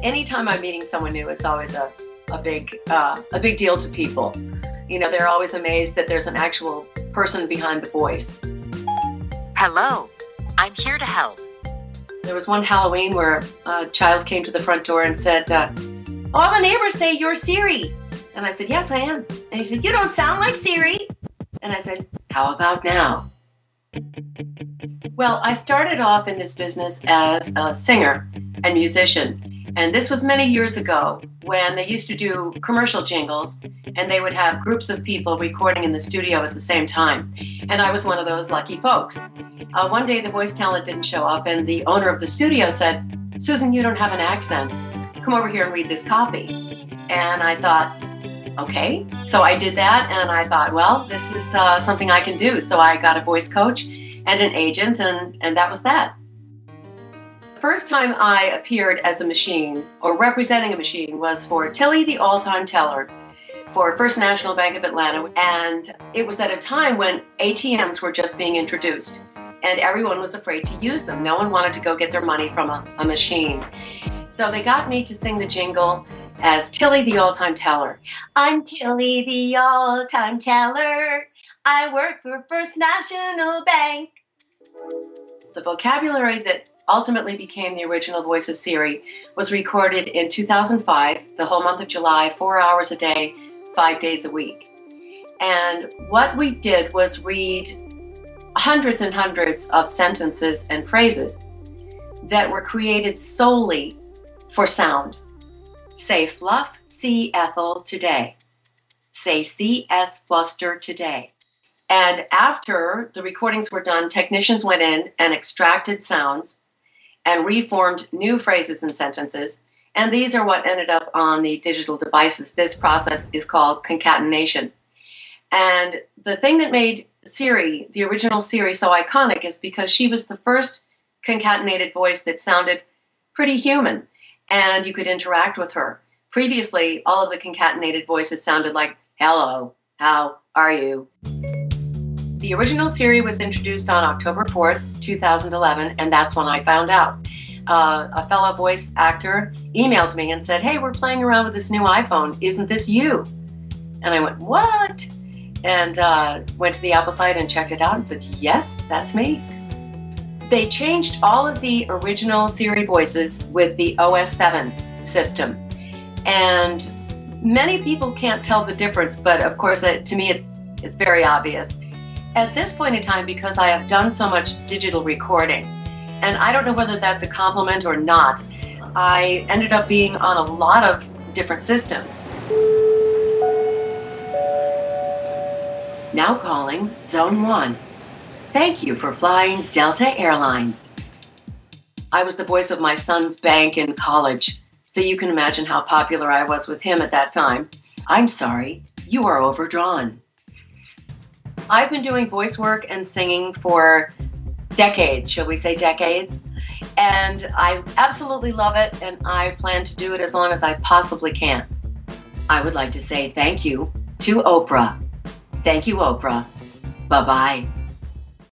Anytime I'm meeting someone new, it's always a big deal to people. You know, they're always amazed that there's an actual person behind the voice. Hello, I'm here to help. There was one Halloween where a child came to the front door and said, all the neighbors say you're Siri. And I said, yes, I am. And he said, you don't sound like Siri. And I said, how about now? Well, I started off in this business as a singer and musician. And this was many years ago when they used to do commercial jingles and they would have groups of people recording in the studio at the same time. And I was one of those lucky folks. One day the voice talent didn't show up and the owner of the studio said, Susan, you don't have an accent. Come over here and read this copy. And I thought, okay. So I did that and I thought, well, this is something I can do. So I got a voice coach and an agent and that was that. The first time I appeared as a machine or representing a machine was for Tilly, the all-time teller for First National Bank of Atlanta. And it was at a time when ATMs were just being introduced and everyone was afraid to use them. No one wanted to go get their money from a machine. So they got me to sing the jingle as Tilly, the all-time teller. I'm Tilly, the all-time teller. I work for First National Bank. The vocabulary that ultimately became the original voice of Siri was recorded in 2005, the whole month of July, 4 hours a day, 5 days a week. And what we did was read hundreds and hundreds of sentences and phrases that were created solely for sound. Say fluff, see Ethel today. Say CS fluster today. And after the recordings were done, technicians went in and extracted sounds and reformed new phrases and sentences. And these are what ended up on the digital devices. This process is called concatenation. And the thing that made Siri, the original Siri, so iconic is because she was the first concatenated voice that sounded pretty human and you could interact with her. Previously, all of the concatenated voices sounded like, hello, how are you? The original Siri was introduced on October 4th, 2011, and that's when I found out. A fellow voice actor emailed me and said, hey, we're playing around with this new iPhone. Isn't this you? And I went, what? And went to the Apple site and checked it out and said, yes, that's me. They changed all of the original Siri voices with the OS 7 system. And many people can't tell the difference, but of course, to me, it's very obvious. At this point in time, because I have done so much digital recording, and I don't know whether that's a compliment or not, I ended up being on a lot of different systems. Now calling Zone 1. Thank you for flying Delta Airlines. I was the voice of my son's bank in college, so you can imagine how popular I was with him at that time. I'm sorry, you are overdrawn. I've been doing voice work and singing for decades, shall we say decades, and I absolutely love it, and I plan to do it as long as I possibly can. I would like to say thank you to Oprah. Thank you, Oprah. Bye-bye.